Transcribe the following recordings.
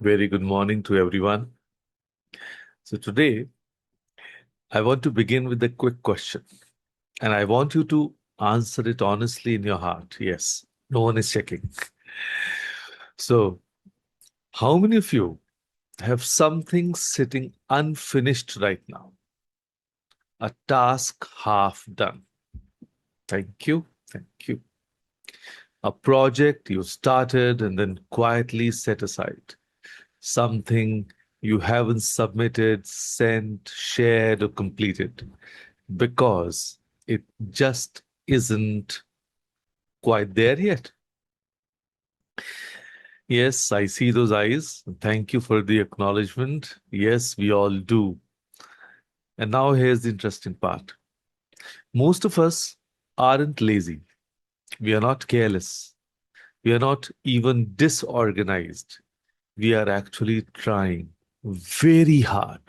very good morning to everyone. So, today I want to begin with a quick question, and I want you to answer it honestly in your heart. Yes, no one is checking. So, how many of you have something sitting unfinished right now? A task half done. Thank you. Thank you. A project you started and then quietly set aside. Something you haven't submitted, sent, shared, or completed because it just isn't quite there yet. Yes, I see those eyes. Thank you for the acknowledgement. Yes, we all do. And now here's the interesting part. Most of us aren't lazy. We are not careless. We are not even disorganized. We are actually trying very hard,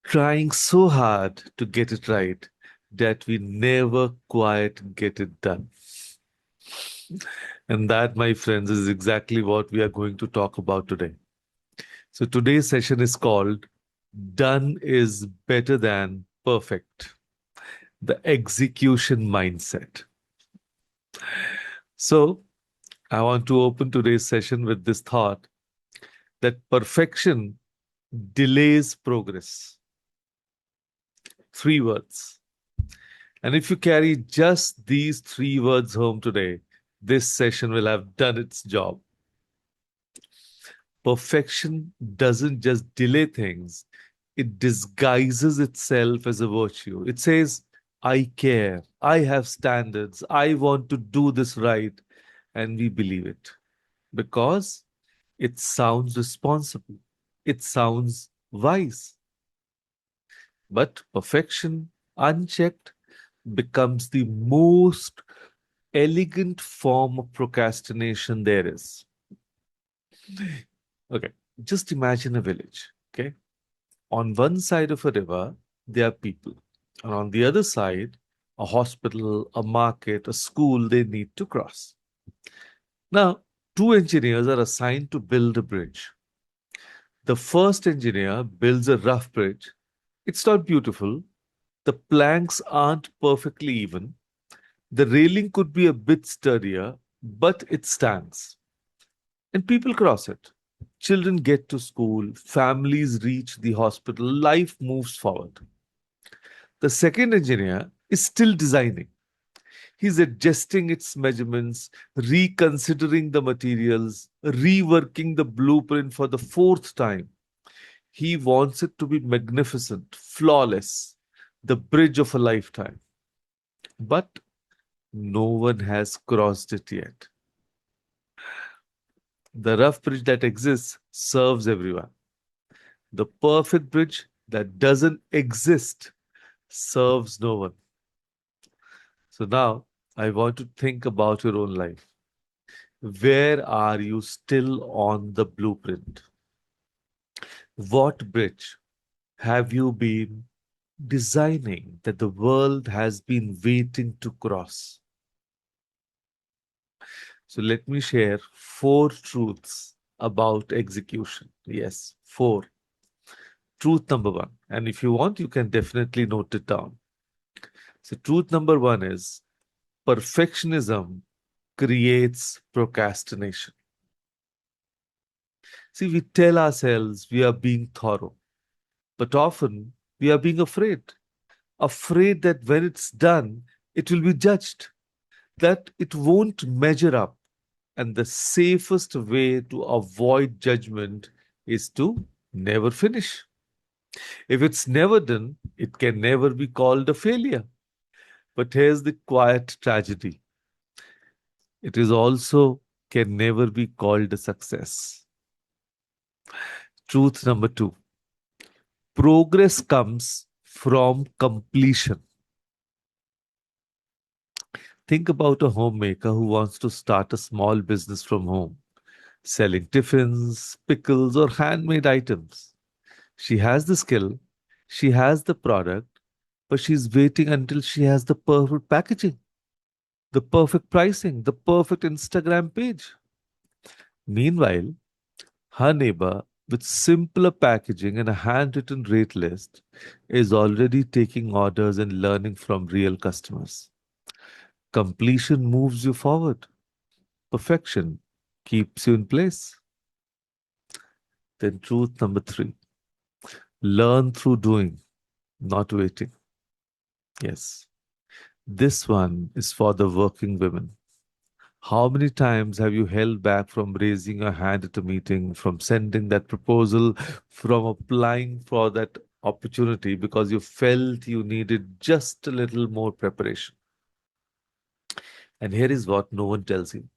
trying so hard to get it right that we never quite get it done. And that, my friends, is exactly what we are going to talk about today. So today's session is called Done is Better Than Perfect, the execution mindset. So I want to open today's session with this thought that perfection delays progress. Three words. And if you carry just these three words home today, this session will have done its job. Perfection doesn't just delay things, it disguises itself as a virtue. It says, I care, I have standards, I want to do this right. And we believe it because it sounds responsible, it sounds wise. But perfection, unchecked, becomes the most elegant form of procrastination there is. Okay, just imagine a village. Okay, on one side of a river, there are people, and on the other side, a hospital, a market, a school they need to cross. Now, two engineers are assigned to build a bridge. The first engineer builds a rough bridge. It's not beautiful. The planks aren't perfectly even. The railing could be a bit sturdier, but it stands. And people cross it. Children get to school, families reach the hospital, life moves forward. The second engineer is still designing. He's adjusting its measurements, reconsidering the materials, reworking the blueprint for the fourth time. He wants it to be magnificent, flawless, the bridge of a lifetime. But no one has crossed it yet. The rough bridge that exists serves everyone. The perfect bridge that doesn't exist serves no one. So now I want to think about your own life. Where are you still on the blueprint? What bridge have you been designing that the world has been waiting to cross? So let me share four truths about execution. Yes, four. Truth number one. And if you want, you can definitely note it down. So, truth number one is perfectionism creates procrastination. See, we tell ourselves we are being thorough, but often we are being afraid that when it's done, it will be judged, that it won't measure up. And the safest way to avoid judgment is to never finish. If it's never done, it can never be called a failure. But here's the quiet tragedy, it is also can never be called a success. Truth number two, progress comes from completion. Think about a homemaker who wants to start a small business from home, selling tiffins, pickles, or handmade items. She has the skill, she has the product, but she's waiting until she has the perfect packaging, the perfect pricing, the perfect Instagram page. Meanwhile, her neighbor, with simpler packaging and a handwritten rate list, is already taking orders and learning from real customers. Completion moves you forward. Perfection keeps you in place. Then, truth number three, learn through doing, not waiting. Yes, this one is for the working women. How many times have you held back from raising your hand at a meeting, from sending that proposal, from applying for that opportunity because you felt you needed just a little more preparation? And here is what no one tells you: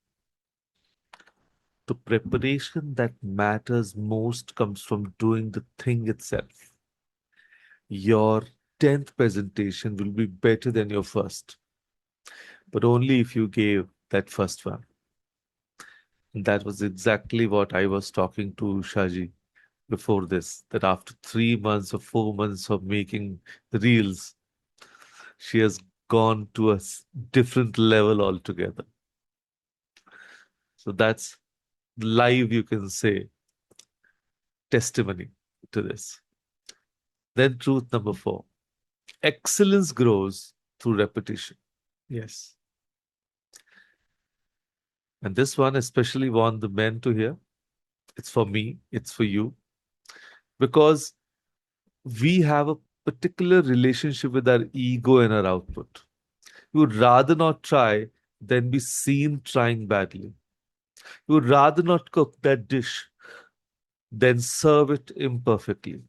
the preparation that matters most comes from doing the thing itself. Your 10th presentation will be better than your first, but only if you gave that first one. And that was exactly what I was talking to Shaji before this, that after 3 months or 4 months of making reels, she has gone to a different level altogether. So that's live, you can say, testimony to this. Then, truth number four, excellence grows through repetition. Yes. And this one especially want the men to hear. It's for me, it's for you, because we have a particular relationship with our ego and our output. You would rather not try than be seen trying badly. You would rather not cook that dish than serve it imperfectly.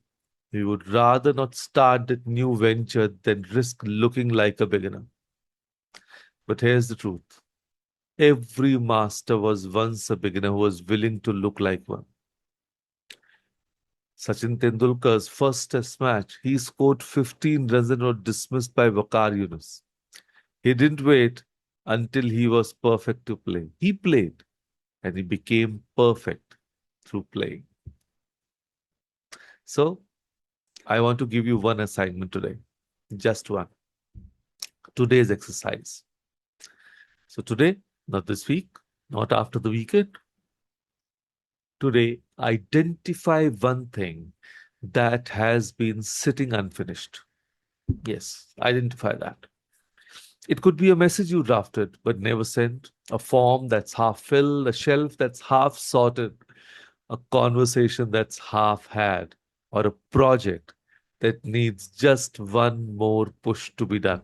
You would rather not start that new venture than risk looking like a beginner. But here's the truth: every master was once a beginner who was willing to look like one. Sachin Tendulkar's first test match, he scored 15 runs and was dismissed by Waqar Yunus. He didn't wait until he was perfect to play. He played and he became perfect through playing. So, I want to give you one assignment today, just one. Today's exercise. So, today, not this week, not after the weekend, today, identify one thing that has been sitting unfinished. Yes, identify that. It could be a message you drafted but never sent, a form that's half filled, a shelf that's half sorted, a conversation that's half had, or a project that needs just one more push to be done.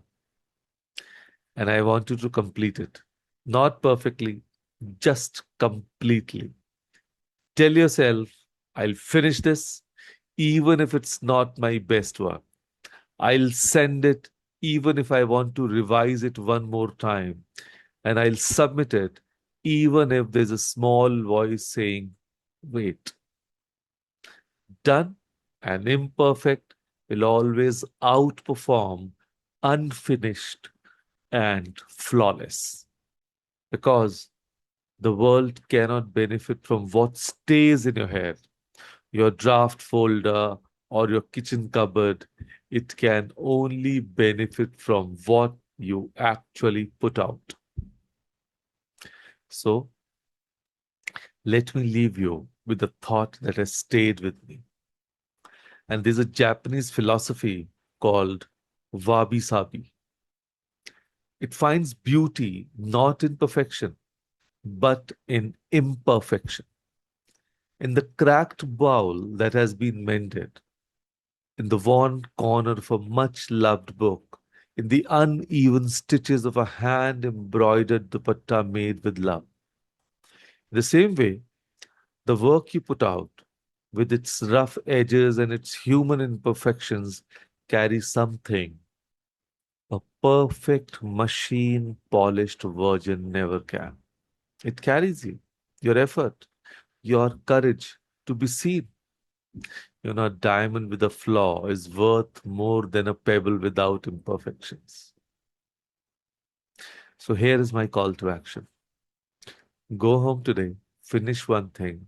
And I want you to complete it. Not perfectly, just completely. Tell yourself, I'll finish this, even if it's not my best work. I'll send it, even if I want to revise it one more time. And I'll submit it, even if there's a small voice saying, wait. Done and imperfect will always outperform unfinished and flawless, because the world cannot benefit from what stays in your head, your draft folder, or your kitchen cupboard. It can only benefit from what you actually put out. So, let me leave you with a thought that has stayed with me. And there's a Japanese philosophy called Wabi-Sabi. It finds beauty not in perfection, but in imperfection, in the cracked bowl that has been mended, in the worn corner of a much loved book, in the uneven stitches of a hand embroidered dupatta made with love. In the same way, the work you put out, with its rough edges and its human imperfections, carries something a perfect machine polished virgin never can. It carries you, your effort, your courage to be seen. A diamond with a flaw is worth more than a pebble without imperfections. So here is my call to action. Go home today, finish one thing,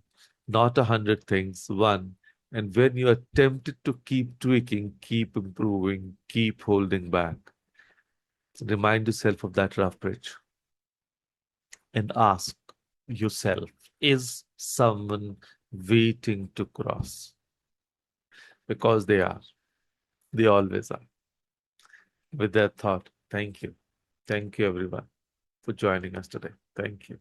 not 100 things, one. And when you are tempted to keep tweaking, keep improving, keep holding back, remind yourself of that rough bridge and ask. yourself is someone waiting to cross, because they are. They always are. With that thought, thank you. Thank you, everyone, for joining us today. Thank you.